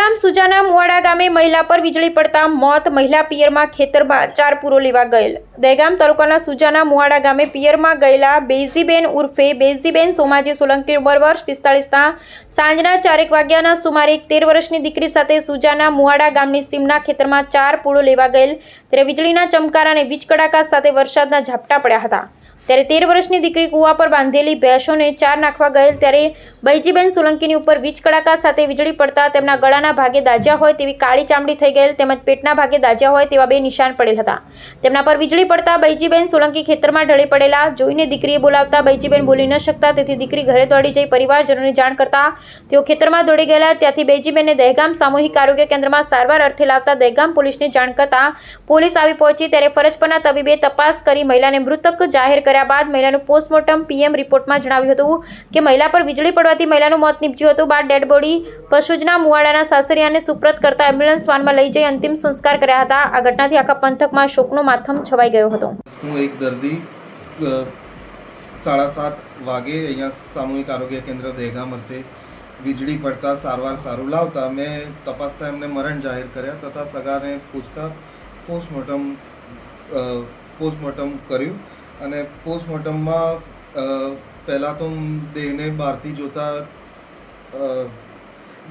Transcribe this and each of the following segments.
દહેગામ સુજાના મુવાડા ગામે મહિલા પર વીજળી પડતા મોત. મહિલા પિયરમાં ખેતરમાં ચાર પૂરો લેવા ગયેલ. દહેગામ તાલુકાના સુજાના મુવાડા ગામે પિયરમાં ગયેલા બેઝીબેન ઉર્ફે બેઝીબેન સોમાજી સોલંકી ઉંમર વર્ષ 45ના સાંજના 4 વાગ્યાના સુમારે એક 13 વર્ષની દીકરી સાથે સુજાના મુવાડા ગામની સીમના ખેતરમાં ચાર પૂળો લેવા ગયેલ. ત્યારે વીજળીના ચમકારા અને વીજ કડાકા સાથે વરસાદના ઝાપટા પડ્યા હતા. ત્યારે 13 વર્ષની દીકરી કૂવા પર બાંધેલી ભેંસોને ચાર નાખવા ગયેલ. ત્યારે બૈજીબેન સોલંકીની ઉપર વીજ કડાકા સાથે વીજળી પડતા તેમના ગળાના ભાગે દાઝ્યા હોય તેવી કાળી ચામડી થઈ ગયેલ તેમજ પેટના ભાગે દાઝ્યા હોય તેવા 2 નિશાન પડેલ હતા. તેમના પર વીજળી પડતા બૈજીબેન સોલંકી ખેતરમાં ઢળી પડેલા જોઈને દીકરીએ બોલાવતા બૈજીબેન બોલી ન શકતા, તેથી દીકરી ઘરે દોડી જઈ પરિવારજનોને જાણ કરતા તેઓ ખેતરમાં દોડી ગયેલા. ત્યાંથી બૈજીબેનને દહેગામ સામૂહિક આરોગ્ય કેન્દ્રમાં સારવાર અર્થે લાવતા દહેગામ પોલીસને જાણ કરતા પોલીસ આવી પહોંચી. ત્યારે ફરજ પરના તબીબે તપાસ કરી મહિલાને મૃતક જાહેર કર્યા બાદ મહિલાનું પોસ્ટમોર્ટમ પીએમ રિપોર્ટમાં જણાવ્યું હતું કે મહિલા પર વીજળી પડવાથી મહિલાનું મોત નીપજ્યું હતું. બાદ ડેડ બોડી પશુજના મુવાડાના સાસરિયાને સુપ્રત કરતા એમ્બ્યુલન્સ વાનમાં લઈ જઈ અંતિમ સંસ્કાર કર્યા હતા. આ ઘટનાથી આખા પંથકમાં શોકનો માતમ છવાઈ ગયો હતો. હું એક દર્દી 7:30 વાગે અહીંયા સામૂહિક આરોગ્ય કેન્દ્ર દહેગામ અર્થે વીજળી પડતા સારવાર સારું લાવતા મેં તપાસતા એમને મરણ જાહેર કર્યા તથા સગાને પૂછતા પોસ્ટમોર્ટમ કર્યું અને પોસ્ટમોર્ટમમાં પહેલાં તો દેહને બહારથી જોતા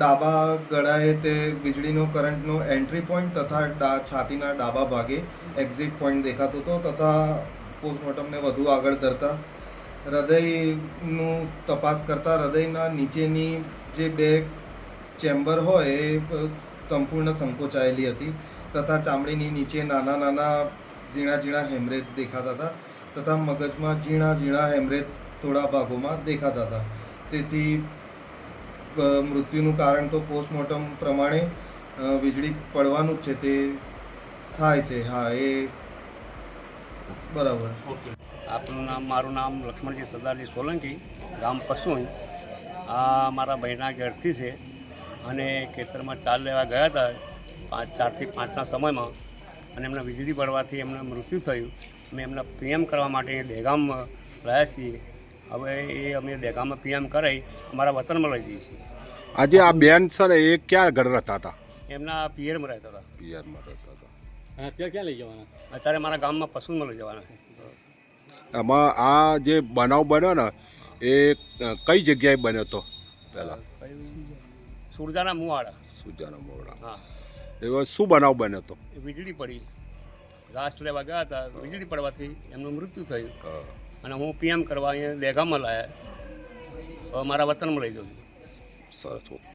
ડાબા ગળાએ તે વીજળીનો કરંટનો એન્ટ્રી પોઈન્ટ તથા છાતીના ડાબા ભાગે એક્ઝિટ પોઈન્ટ દેખાતો હતો તથા પોસ્ટમોર્ટમને વધુ આગળ ધરતા હૃદયનું તપાસ કરતા હૃદયના નીચેની જે 2 ચેમ્બર હોય એ સંપૂર્ણ સંકોચાયેલી હતી તથા ચામડીની નીચે નાના નાના ઝીણા હેમરેજ દેખાતા હતા તથા મગજમાં ઝીણા હેમરેજ થોડા ભાગોમાં દેખાતા હતા. તેથી મૃત્યુનું કારણ તો પોસ્ટમોર્ટમ પ્રમાણે વીજળી પડવાનું જ છે તે થાય છે. હા, એ બરાબર. આપનું નામ? મારું નામ લક્ષ્મણજી સરદારજી સોલંકી, ગામ પસુઈ. આ મારા બહેના ઘરથી છે અને ખેતરમાં ચાર લેવા ગયા હતા 4 થી 5ના સમયમાં અને એમને વીજળી પડવાથી એમને મૃત્યુ થયું. અમે એમને પીએમ કરવા માટે દહેગામ લાવ્યા છીએ. હવે એ અમે દહેગામમાં પીએમ કરાવી અમારા વતનમાં લઈ જઈએ છીએ. આજે આ બેન સર એ ક્યાં ઘર રહેતા હતા? એમના પિયરમાં રહેતા હતા. પિયરમાં રહેતા હતા. અત્યારે ક્યાં લઈ જવાના? અત્યારે મારા ગામમાં પશુમાં લઈ જવાના છે. એમાં આ જે બનાવ બન્યો ને એ કઈ જગ્યાએ બન્યો હતો પહેલાં? સુરજાના મુવાડા. સુજાના મુવાડા. હા. એવો શું બનાવ બન્યો હતો? વીજળી પડી, ઘાસ લેવા ગયા હતા, વીજળી પડવાથી એમનું મૃત્યુ થયું અને હું પીએમ કરવા અહીંયા દહેગામમાં લાવ્યા. હવે મારા વતનમાં લઈ જાઉં છું. સરસ.